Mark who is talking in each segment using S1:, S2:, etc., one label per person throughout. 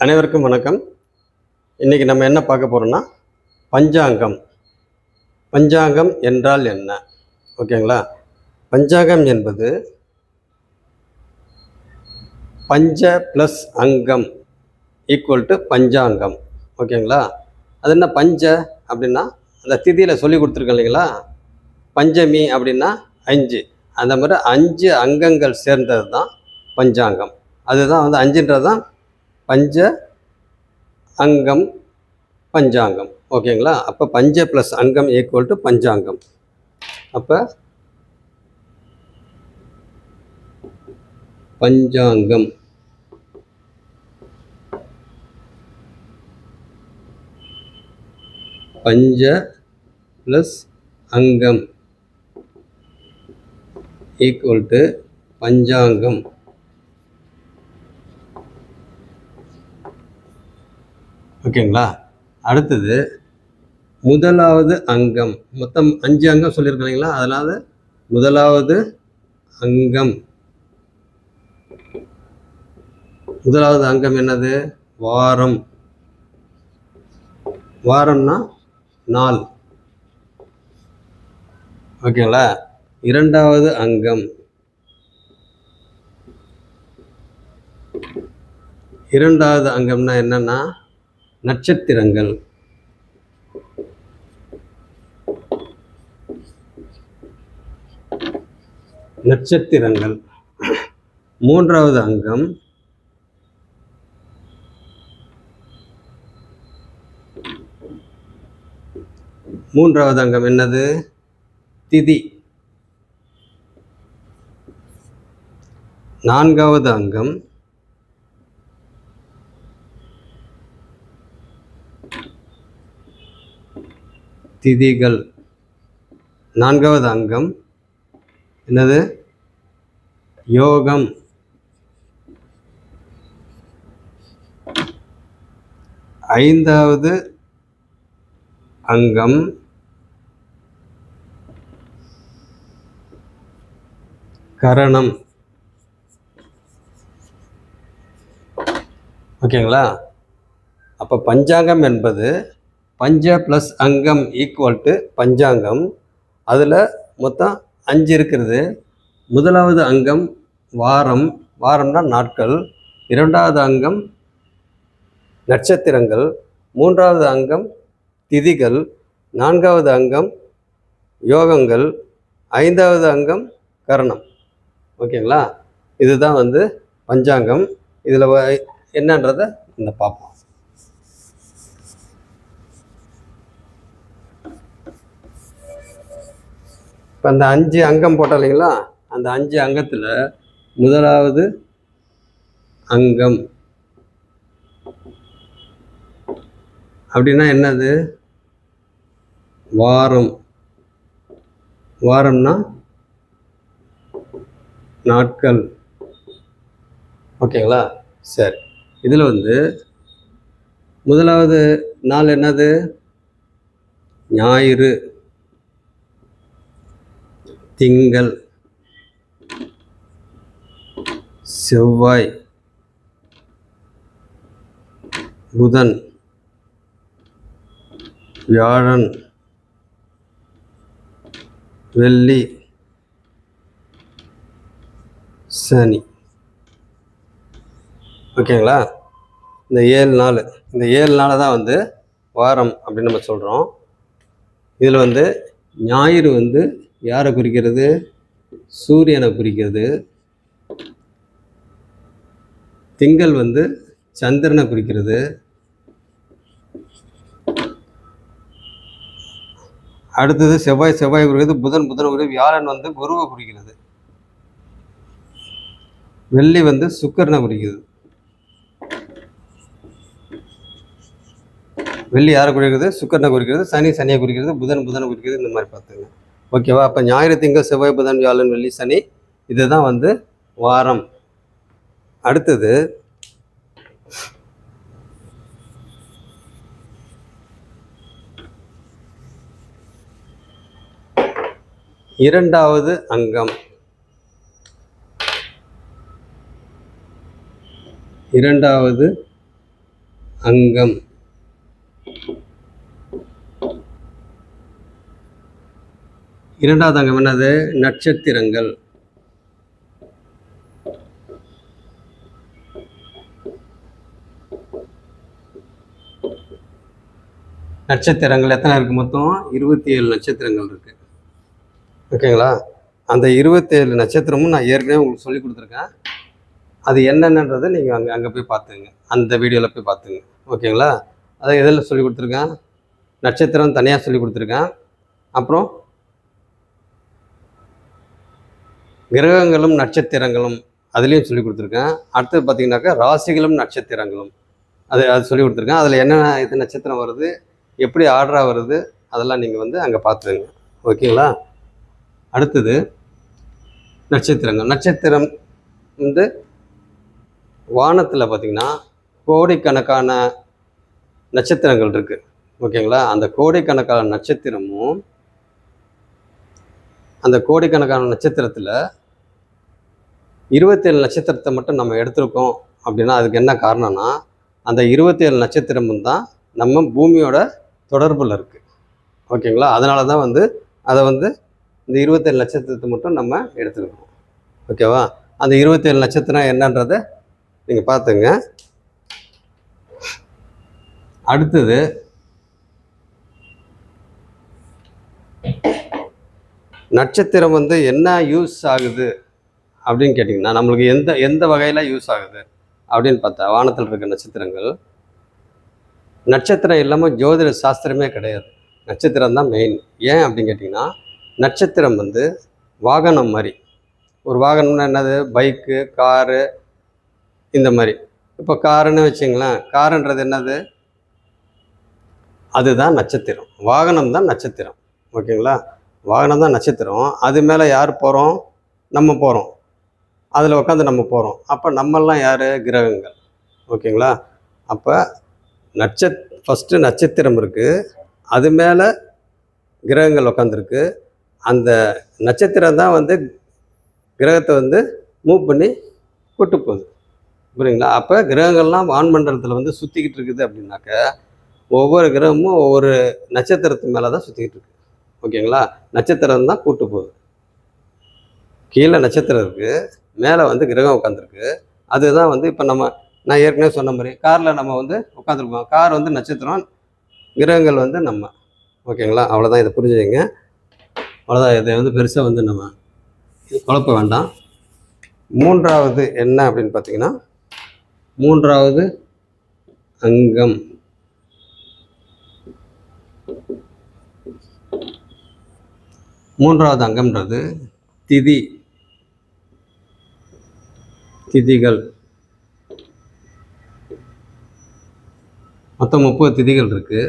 S1: அனைவருக்கும் வணக்கம். இன்றைக்கி நம்ம என்ன பார்க்க போகிறோம்னா பஞ்சாங்கம். பஞ்சாங்கம் என்றால் என்ன? ஓகேங்களா? பஞ்சாங்கம் என்பது பஞ்ச ப்ளஸ் அங்கம் ஈக்குவல் டு பஞ்சாங்கம். ஓகேங்களா? அது என்ன பஞ்ச அப்படின்னா அந்த திதியில் சொல்லி கொடுத்துருக்கேன் இல்லைங்களா? பஞ்சமி அப்படின்னா 5, அந்த மாதிரி 5 அங்கங்கள் சேர்ந்தது தான் பஞ்சாங்கம். அதுதான் 5ன்றது தான் பஞ்ச அங்கம் பஞ்சாங்கம். ஓகேங்களா? அப்போ பஞ்ச ப்ளஸ் அங்கம் ஈக்குவல் டு பஞ்சாங்கம். அப்போ பஞ்சாங்கம் பஞ்ச ப்ளஸ் அங்கம் ஈக்குவல் டு பஞ்சாங்கம். ஓகேங்களா? அடுத்தது முதலாவது அங்கம். மொத்தம் 5 அங்கம் சொல்லியிருக்கேன் இல்லைங்களா? அதனால் முதலாவது அங்கம். முதலாவது அங்கம் என்னது? வாரம். வாரம்னா நாள். ஓகேங்களா? இரண்டாவது அங்கம். இரண்டாவது அங்கம்னா என்னன்னா நட்சத்திரங்கள். நட்சத்திரங்கள். மூன்றாவது அங்கம் என்னது? திதி. நான்காவது அங்கம் திதிகள். நான்காவது அங்கம் என்னது? யோகம். ஐந்தாவது அங்கம் கரணம். ஓகேங்களா? அப்போ பஞ்சாங்கம் என்பது பஞ்ச ப்ளஸ் அங்கம் ஈக்குவல் டு பஞ்சாங்கம். அதில் மொத்தம் 5 இருக்கிறது. முதலாவது அங்கம் வாரம். வாரம்னா நாட்கள். இரண்டாவது அங்கம் நட்சத்திரங்கள். மூன்றாவது அங்கம் திதிகள். நான்காவது அங்கம் யோகங்கள். ஐந்தாவது அங்கம் கரணம். ஓகேங்களா? இதுதான் பஞ்சாங்கம். இதில் என்னன்றதை இந்த பார்ப்போம். இப்போ அந்த 5 அங்கம் போட்டோம் இல்லைங்களா? அந்த 5 அங்கத்தில் முதலாவது அங்கம் அப்படின்னா என்னது? வாரம். வாரம்னா நாட்கள். ஓகேங்களா? சரி. இதில் முதலாவது நாள் என்னது? ஞாயிறு, திங்கள், செவ்வாய், புதன், வியாழன், வெள்ளி, சனி. ஓகேங்களா? இந்த 7 நாள். இந்த 7 நாளை தான் வாரம் அப்படின்னு நம்ம சொல்கிறோம். இதில் ஞாயிறு யாரை குறிக்கிறது? சூரியனை குறிக்கிறது. திங்கள் சந்திரனை குறிக்கிறது. அடுத்தது செவ்வாய் குறிக்கிறது. புதன் குறிக்கிறது. வியாழன் குருவை குறிக்கிறது. வெள்ளி சுக்கிரனை குறிக்கிறது. வெள்ளி யாரை குறிக்கிறது? சுக்கிரனை குறிக்கிறது. சனியை குறிக்கிறது. புதனை குறிக்கிறது. இந்த மாதிரி பார்த்துங்க. ஓகேவா? அப்போ ஞாயிறு, திங்கள், செவ்வாய், புதன், வியாழன், வெள்ளி, சனி, இதுதான் வாரம். அடுத்தது இரண்டாவது அங்கம். இரண்டாவது அங்கம். இரண்டாவது அங்கம் என்னது? நட்சத்திரங்கள். நட்சத்திரங்கள் எத்தனை இருக்குது? மொத்தம் 27 நட்சத்திரங்கள் இருக்குது. ஓகேங்களா? அந்த 27 நட்சத்திரமும் நான் ஏற்கனவே உங்களுக்கு சொல்லி கொடுத்துருக்கேன். அது என்னென்னன்றதை நீங்கள் அங்கே போய் பார்த்துங்க, அந்த வீடியோவில் போய் பார்த்துங்க. ஓகேங்களா? அதை எதில் சொல்லி கொடுத்துருக்கேன்? நட்சத்திரம் தனியாக சொல்லி கொடுத்துருக்கேன். அப்புறம் கிரகங்களும் நட்சத்திரங்களும் அதுலேயும் சொல்லி கொடுத்துருக்கேன். அடுத்தது பார்த்தீங்கன்னாக்கா ராசிகளும் நட்சத்திரங்களும் அது சொல்லி கொடுத்துருக்கேன். அதில் என்னென்ன இது நட்சத்திரம் வருது, எப்படி ஆர்டராக வருது, அதெல்லாம் நீங்கள் அங்கே பார்த்துங்க. ஓகேங்களா? அடுத்தது நட்சத்திரங்கள். நட்சத்திரம் வானத்தில் பார்த்திங்கன்னா கோடிக்கணக்கான நட்சத்திரங்கள் இருக்குது. ஓகேங்களா? அந்த கோடிக்கணக்கான நட்சத்திரமும் அந்த கோடிக்கணக்கான நட்சத்திரத்தில் 27 நட்சத்திரத்தை மட்டும் நம்ம எடுத்திருக்கோம் அப்படின்னா அதுக்கு என்ன காரணம்னா, அந்த 27 நட்சத்திரமும் தான் நம்ம பூமியோட தொடர்பில் இருக்குது. ஓகேங்களா? அதனால தான் அதை இந்த 27 நட்சத்திரத்தை மட்டும் நம்ம எடுத்துருக்கோம். ஓகேவா? அந்த 27 நட்சத்திரம் என்னன்றதை நீங்கள் பார்த்துங்க. அடுத்தது நட்சத்திரம் என்ன யூஸ் ஆகுது அப்படின்னு கேட்டிங்கன்னா, நம்மளுக்கு எந்த வகையில் யூஸ் ஆகுது அப்படின்னு பார்த்தா, வானத்தில் இருக்க நட்சத்திரங்கள், நட்சத்திரம் இல்லாமல் ஜோதிட சாஸ்திரமே கிடையாது. நட்சத்திரம் தான் மெயின். ஏன் அப்படின்னு கேட்டிங்கன்னா, நட்சத்திரம் வாகனம் மாதிரி. ஒரு வாகனம்னா என்னது? பைக்கு, காரு, இந்த மாதிரி. இப்போ காருன்னு வச்சுங்களேன், காருன்றது என்னது? அதுதான் நட்சத்திரம். வாகனம் தான் நட்சத்திரம். ஓகேங்களா? வாகனம் தான் நட்சத்திரம். அது மேலே யார் போகிறோம்? நம்ம போகிறோம். அதில் உட்காந்து நம்ம போகிறோம். அப்போ நம்மெல்லாம் யார்? கிரகங்கள். ஓகேங்களா? அப்போ ஃபஸ்ட்டு நட்சத்திரம் இருக்குது, அது மேலே கிரகங்கள் உட்காந்துருக்கு. அந்த நட்சத்திரம் தான் கிரகத்தை மூவ் பண்ணி கூட்டு போகுது. புரியுங்களா? அப்போ கிரகங்கள்லாம் வான்மண்டலத்தில் சுற்றிக்கிட்டு இருக்குது அப்படின்னாக்க, ஒவ்வொரு கிரகமும் ஒவ்வொரு நட்சத்திரத்து மேலே தான் சுற்றிக்கிட்டு இருக்குது. ஓகேங்களா? நட்சத்திரம் தான் கூட்டு போகுது. கீழே நட்சத்திரம் இருக்குது, மேலே கிரகம் உட்காந்துருக்கு. அதுதான் இப்போ நான் ஏற்கனவே சொன்ன மாதிரி காரில் நம்ம உட்காந்துருப்போம். கார் நட்சத்திரம், கிரகங்கள் நம்ம. ஓகேங்களா? அவ்வளோதான். இதை புரிஞ்சுங்க. அவ்வளோதான். இதை பெருசாக நம்ம குழப்ப வேண்டாம். மூன்றாவது என்ன அப்படின்னு பார்த்தீங்கன்னா, மூன்றாவது அங்கம். மூன்றாவது அங்கம்ன்றது திதிகள். மொத்தம் 30 திதிகள் இருக்குது.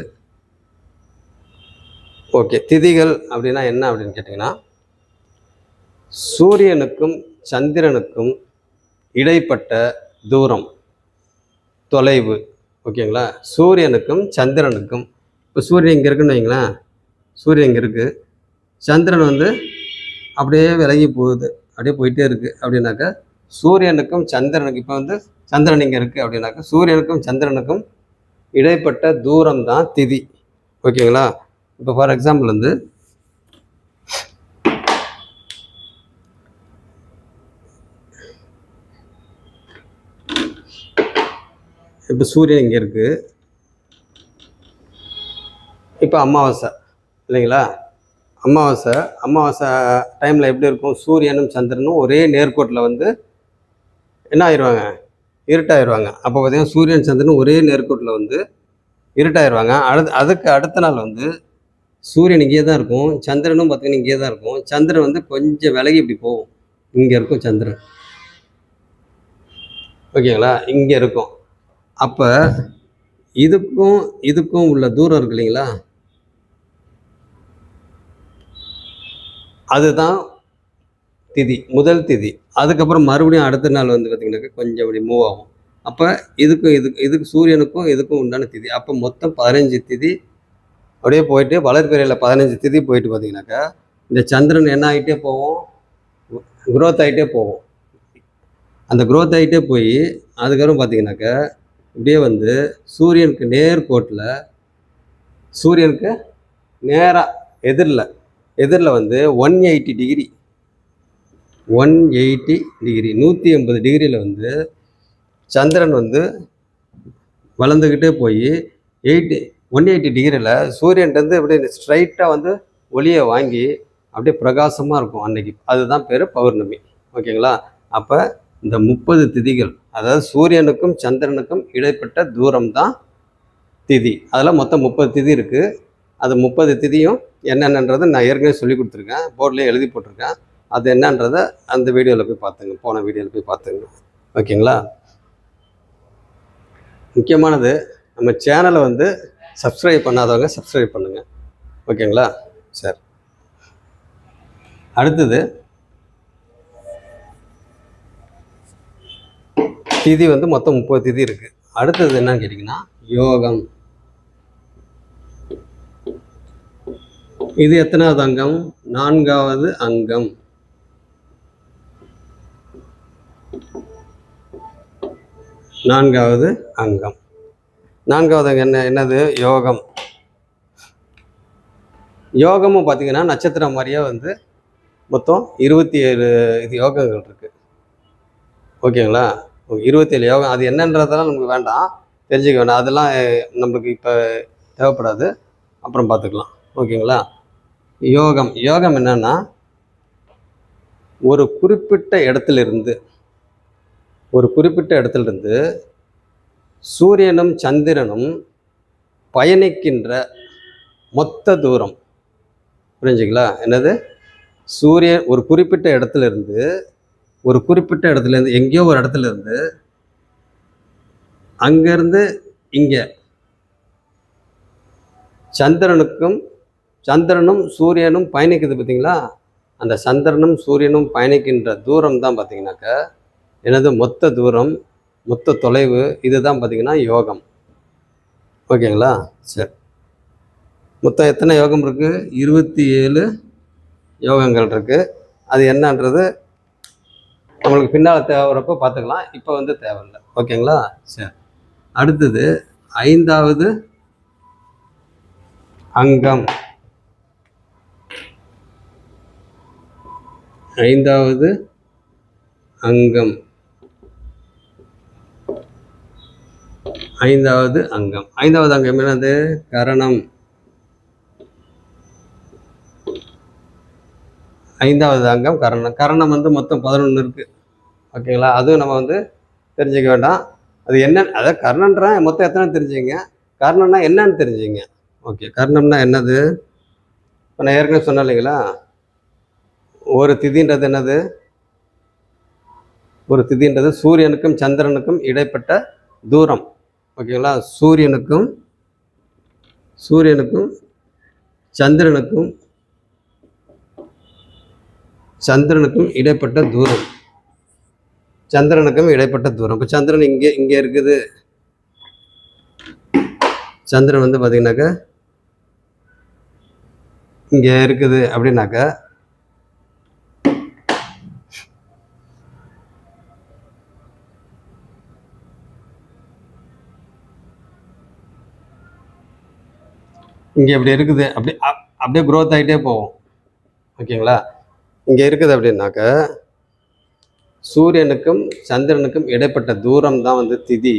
S1: ஓகே, திதிகள் அப்படின்னா என்ன அப்படின்னு கேட்டிங்கன்னா, சூரியனுக்கும் சந்திரனுக்கும் இடைப்பட்ட தூரம், தொலைவு. ஓகேங்களா? சூரியனுக்கும் சந்திரனுக்கும், இப்போ சூரியன் இங்கே இருக்குன்னு வைங்களேன், சூரியன் இங்கே இருக்குது, சந்திரன் அப்படியே விலகி போகுது, அப்படியே போயிட்டே இருக்குது அப்படின்னாக்கா, சூரியனுக்கும் சந்திரனுக்கு இப்போ சந்திரன் இங்கே இருக்குது அப்படின்னாக்கா, சூரியனுக்கும் சந்திரனுக்கும் இடைப்பட்ட தூரம் தான் திதி. ஓகேங்களா? இப்போ ஃபார் எக்ஸாம்பிள் இப்போ சூரியன் இங்கே இருக்குது, இப்போ அமாவாசை இல்லைங்களா? அமாவாசை டைமில் எப்படி இருக்கும்? சூரியனும் சந்திரனும் ஒரே நேர்கோட்டில் என்ன ஆயிடுவாங்க? இருட்டாயிடுவாங்க. அப்போ பார்த்தீங்கன்னா சூரியன் சந்திரனும் ஒரே நேர்கோட்டில் இருட்டாயிடுவாங்க. அதுக்கு அடுத்த நாள் சூரியன் இங்கே தான் இருக்கும், சந்திரனும் பார்த்தீங்கன்னா இங்கே தான் இருக்கும். சந்திரன் கொஞ்சம் விலகி இப்படி போகும், இங்கே இருக்கும் சந்திரன். ஓகேங்களா? இங்கே இருக்கும். அப்போ இதுக்கும் உள்ள தூரம் இருக்கு இல்லைங்களா? அதுதான் திதி, முதல் திதி. அதுக்கப்புறம் மறுபடியும் அடுத்த நாள் பார்த்தீங்கன்னாக்கா கொஞ்சம் அப்படி மூவ் ஆகும். அப்போ இதுக்கு சூரியனுக்கும் இதுக்கும் உண்டான திதி. அப்போ மொத்தம் 15 திதி அப்படியே போயிட்டு வளர்பிறையில் 15 திதி போயிட்டு பார்த்தீங்கன்னாக்கா, இந்த சந்திரன் என்ன ஆகிட்டே போவோம்? குரோத் ஆகிட்டே போவோம். அந்த க்ரோத் ஆகிட்டே போய் அதுக்கப்புறம் பார்த்தீங்கன்னாக்கா இப்படியே வந்து சூரியனுக்கு நேர்கோட்டில் சூரியனுக்கு நேராக எதிரில் வந்து 180 டிகிரி 180 டிகிரியில் வந்து சந்திரன் வந்து வளர்ந்துக்கிட்டே போய் 180 டிகிரியில் சூரியன்லேருந்து அப்படியே ஸ்ட்ரைட்டாக வந்து ஒளியை வாங்கி அப்படியே பிரகாசமாக இருக்கும் அன்னைக்கு. அதுதான் பேர் பௌர்ணமி. ஓகேங்களா? அப்போ இந்த 30 திதிகள், அதாவது சூரியனுக்கும் சந்திரனுக்கும் இடைப்பட்ட தூரம் தான் திதி. அதில் மொத்தம் 30 திதி இருக்குது. அது 30 திதியும் என்னென்னன்றதை நான் ஏற்கனவே சொல்லி கொடுத்துருக்கேன், போர்ட்லேயே எழுதி போட்டிருக்கேன். அது என்னன்றதை அந்த வீடியோவில் போய் பார்த்துங்க, போன வீடியோவில் போய் பார்த்துங்க. ஓகேங்களா? முக்கியமானது, நம்ம சேனலை வந்து சப்ஸ்கிரைப் பண்ணாதவங்க சப்ஸ்கிரைப் பண்ணுங்கள். ஓகேங்களா? சரி, அடுத்தது திதி வந்து மொத்தம் 30 திதி இருக்குது. அடுத்தது என்னன்னு கேட்டிங்கன்னா யோகம். இது எத்தனாவது அங்கம்? 4வது அங்கம். நான்காவது அங்கம் என்னது? யோகம். யோகமும் பார்த்தீங்கன்னா நட்சத்திரம் மாதிரியே வந்து மொத்தம் 27 இது யோகங்கள் இருக்குது. ஓகேங்களா? 27 யோகம். அது என்னன்றதெல்லாம் நமக்கு வேண்டாம், தெரிஞ்சுக்க வேண்டாம். அதெல்லாம் நம்மளுக்கு இப்போ தேவைப்படாது, அப்புறம் பார்த்துக்கலாம். ஓகேங்களா? யோகம் என்னன்னா, ஒரு குறிப்பிட்ட இடத்துலேருந்து சூரியனும் சந்திரனும் பயணிக்கின்ற மொத்த தூரம். புரிஞ்சுங்களா? என்னது? சூரியன் ஒரு குறிப்பிட்ட இடத்துலேருந்து எங்கேயோ ஒரு இடத்துலேருந்து அங்கேருந்து இங்கே சந்திரனும் சூரியனும் பயணிக்குது பார்த்தீங்களா? அந்த சந்திரனும் சூரியனும் பயணிக்கின்ற தூரம் தான் பார்த்தீங்கன்னாக்கா எனது மொத்த தூரம், மொத்த தொலைவு. இதுதான் பார்த்தீங்கன்னா யோகம். ஓகேங்களா? சரி, மொத்தம் எத்தனை யோகம் இருக்குது? 27 யோகங்கள் இருக்குது. அது என்னன்றது நம்மளுக்கு பின்னால் தேவைப்போ பார்த்துக்கலாம், இப்போ வந்து தேவையில்லை. ஓகேங்களா? சரி, அடுத்தது 5வது அங்கம். 5வது அங்கம் 5வது அங்கம். 5வது அங்கம் என்னது? கரணம். 5வது அங்கம் கரணம். கரணம் வந்து மொத்தம் 11 இருக்குது. ஓகேங்களா? அதுவும் நம்ம வந்து தெரிஞ்சுக்க வேண்டாம். அது என்ன, அதாவது கர்ணன்ற மொத்தம் எத்தனை தெரிஞ்சுங்க, கர்ணம்னா என்னன்னு தெரிஞ்சுங்க. ஓகே, கர்ணம்னா என்னது? இப்போ நான் ஏற்கனவே சொன்னேன் இல்லைங்களா, ஒரு திதின்றது என்னது? ஒரு திதின்றது சூரியனுக்கும் சந்திரனுக்கும் இடைப்பட்ட தூரம். ஓகேங்களா? சூரியனுக்கும் சந்திரனுக்கும் இடைப்பட்ட தூரம். இப்போ சந்திரன் இங்கே இருக்குது. சந்திரன் வந்து பார்த்தீங்கன்னாக்கா இங்கே இருக்குது அப்படின்னாக்கா இங்கே இப்படி இருக்குது, அப்படியே க்ரோத் ஆகிட்டே போவோம். ஓகேங்களா? இங்கே இருக்குது அப்படின்னாக்க சூரியனுக்கும் சந்திரனுக்கும் இடைப்பட்ட தூரம் தான் வந்து திதி.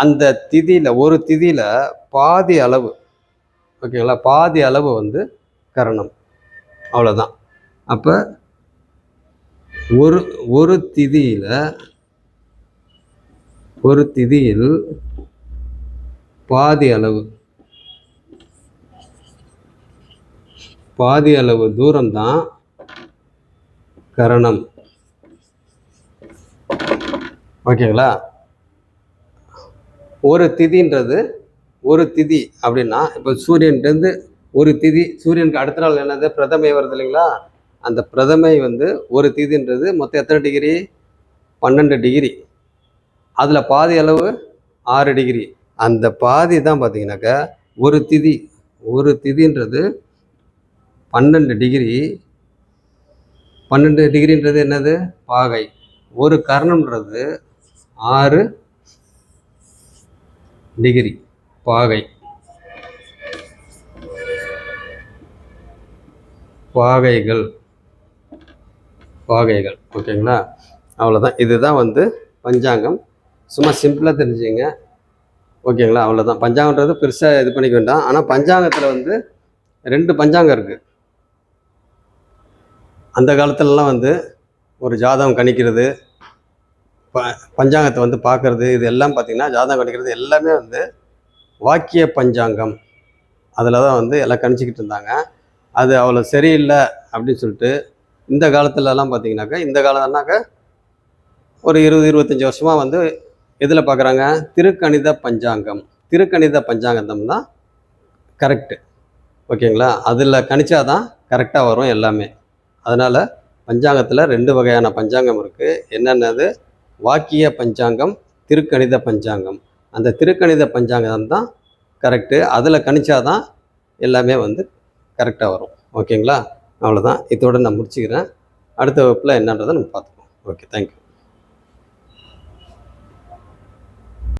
S1: அந்த திதியில் ஒரு திதியில் பாதி அளவு, ஓகேங்களா, பாதி அளவு வந்து கரணம். அவ்வளோதான். அப்போ ஒரு திதியில் பாதி அளவு தூரம் தான் கரணம். ஓகேங்களா? ஒரு திதி அப்படின்னா இப்போ சூரியன்லேருந்து ஒரு திதி, சூரியனுக்கு அடுத்த நாள் என்னது? பிரதமை வருது இல்லைங்களா? அந்த பிரதமை வந்து ஒரு திதின்றது மொத்தம் எத்தனை டிகிரி? 12 டிகிரி. அதில் பாதி அளவு 6 டிகிரி. அந்த பாதி தான் பார்த்தீங்கன்னாக்கா ஒரு திதின்றது 12 டிகிரி. 12 டிகிரின்றது என்னது? பாகை. ஒரு கரணம்ன்றது 6 டிகிரி பாகைகள் ஓகேங்களா. அவ்வளோதான். இதுதான் வந்து பஞ்சாங்கம். சும்மா சிம்பிளாக தெரிஞ்சுங்க. ஓகேங்களா. அவ்வளோதான். பஞ்சாங்கன்றது பெருசாக இது பண்ணிக்க வேண்டாம். ஆனால் பஞ்சாங்கத்தில் வந்து 2 பஞ்சாங்கம் இருக்குது. அந்த காலத்துலலாம் வந்து ஒரு ஜாதகம் கணிக்கிறது, பஞ்சாங்கத்தை வந்து பார்க்குறது, இது எல்லாம் பார்த்திங்கன்னா ஜாதகம் கணிக்கிறது எல்லாமே வந்து வாக்கிய பஞ்சாங்கம் அதில் தான் வந்து எல்லாம் கணிச்சிக்கிட்டு இருந்தாங்க. அது அவ்வளோ சரியில்லை அப்படின்னு சொல்லிட்டு இந்த காலத்துலலாம் பார்த்திங்கனாக்கா, இந்த காலம்னாக்கா ஒரு 20-25 வருஷமாக வந்து எதில் பார்க்குறாங்க, திருக்கணித பஞ்சாங்கம் தான் கரெக்டு. ஓகேங்களா. அதில் கணிச்சா தான் கரெக்டாக வரும் எல்லாமே. அதனால் பஞ்சாங்கத்தில் 2 வகையான பஞ்சாங்கம் இருக்குது. என்னென்னது, வாக்கிய பஞ்சாங்கம், திருக்கணித பஞ்சாங்கம். அந்த திருக்கணித பஞ்சாங்கம் தான் கரெக்டு. அதில் கணிச்சா தான் எல்லாமே வந்து கரெக்டாக வரும். ஓகேங்களா. அவ்வளோதான். இதோடு நான் முடிச்சுக்கிறேன். அடுத்த வகுப்பில் என்னன்றதை நம்ம பார்த்துப்போம். Okay, thank you.